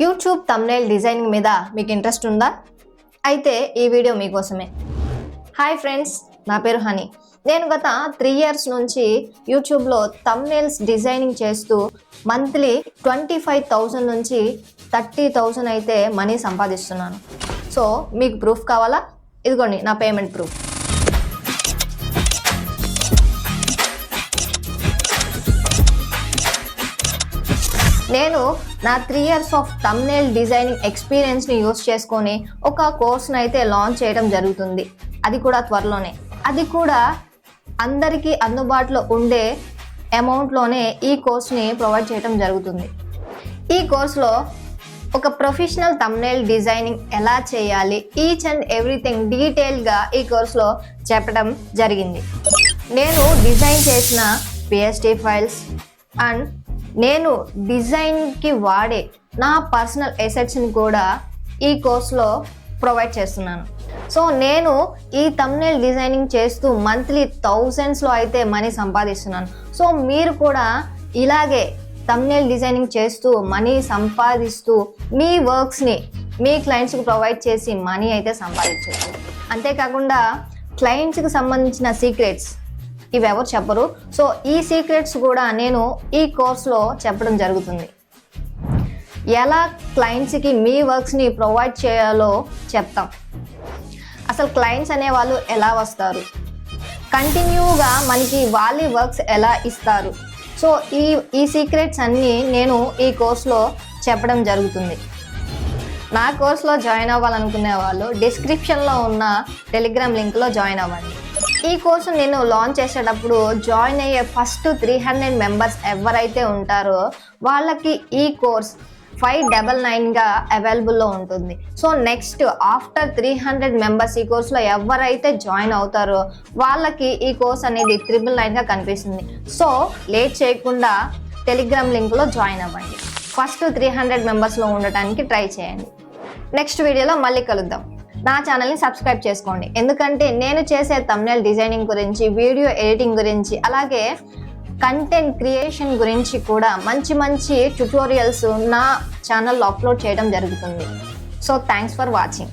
YouTube thumbnail designing మీద మీకు interest ఉందా? అయితే ఈ వీడియో మీకోసమే. హాయ్ ఫ్రెండ్స్, నా పేరు హనీ. నేను గత 3 years నుంచి యూట్యూబ్లో థంబ్నెయిల్స్ డిజైనింగ్ చేస్తూ మంత్లీ 25,000 నుంచి 30,000 అయితే మనీ సంపాదిస్తున్నాను. సో మీకు ప్రూఫ్ కావాలా? ఇదిగోండి నా పేమెంట్ ప్రూఫ్. నేను నా 3 years ఆఫ్ థంబ్నెయిల్ డిజైనింగ్ ఎక్స్పీరియన్స్ని యూస్ చేసుకొని ఒక కోర్స్ని అయితే లాంచ్ చేయడం జరుగుతుంది. అది కూడా త్వరలోనే. అది కూడా అందరికీ అందుబాటులో ఉండే అమౌంట్లోనే ఈ కోర్స్ని ప్రొవైడ్ చేయడం జరుగుతుంది. ఈ కోర్స్లో ఒక ప్రొఫెషనల్ థంబ్నెయిల్ డిజైనింగ్ ఎలా చేయాలి, ఈచ్ అండ్ ఎవ్రీథింగ్ డీటెయిల్గా ఈ కోర్స్లో చెప్పడం జరిగింది. నేను డిజైన్ చేసిన పిఎస్టీ ఫైల్స్ అండ్ నేను డిజైన్కి వాడే నా పర్సనల్ ఎసెట్స్ని కూడా ఈ కోర్స్లో ప్రొవైడ్ చేస్తున్నాను. సో నేను ఈ థంబ్నెయిల్ డిజైనింగ్ చేస్తూ మంత్లీ థౌజండ్స్లో అయితే మనీ సంపాదిస్తున్నాను. సో మీరు కూడా ఇలాగే థంబ్నెయిల్ డిజైనింగ్ చేస్తూ మనీ సంపాదిస్తూ మీ వర్క్స్ని మీ క్లయింట్స్కి ప్రొవైడ్ చేసి మనీ అయితే సంపాదించవచ్చు. అంతేకాకుండా క్లయింట్స్కి సంబంధించిన సీక్రెట్స్ ఇవి ఎవరు చెప్పరు. సో ఈ సీక్రెట్స్ కూడా నేను ఈ కోర్స్లో చెప్పడం జరుగుతుంది. ఎలా క్లయింట్స్కి మీ వర్క్స్ని ప్రొవైడ్ చేయాలో చెప్తాం. అసలు క్లయింట్స్ అనేవాళ్ళు ఎలా వస్తారు, కంటిన్యూగా మనకి వాళ్ళ వర్క్స్ ఎలా ఇస్తారు. సో ఈ సీక్రెట్స్ అన్నీ నేను ఈ కోర్స్లో చెప్పడం జరుగుతుంది. నా కోర్స్లో జాయిన్ అవ్వాలనుకునే వాళ్ళు డిస్క్రిప్షన్లో ఉన్న టెలిగ్రామ్ లింక్లో జాయిన్ అవ్వండి. ఈ కోర్సు నేను లాంచ్ చేసేటప్పుడు జాయిన్ అయ్యే ఫస్ట్ 300 మెంబర్స్ ఎవరైతే ఉంటారో వాళ్ళకి ఈ కోర్స్ 599గా అవైలబుల్లో ఉంటుంది. సో నెక్స్ట్ ఆఫ్టర్ 300 మెంబర్స్ ఈ కోర్సులో ఎవరైతే జాయిన్ అవుతారో వాళ్ళకి ఈ కోర్స్ అనేది 999గా కనిపిస్తుంది. సో లేట్ చేయకుండా టెలిగ్రామ్ లింక్లో జాయిన్ అవ్వండి. ఫస్ట్ 300 మెంబర్స్లో ఉండటానికి ట్రై చేయండి. నెక్స్ట్ వీడియోలో మళ్ళీ కలుద్దాం. నా ఛానల్ని సబ్స్క్రైబ్ చేసుకోండి. ఎందుకంటే నేను చేసే థంబ్నెయిల్ డిజైనింగ్ గురించి, వీడియో ఎడిటింగ్ గురించి, అలాగే కంటెంట్ క్రియేషన్ గురించి కూడా మంచి మంచి ట్యుటోరియల్స్ నా ఛానల్లో అప్లోడ్ చేయడం జరుగుతుంది. So thanks for watching.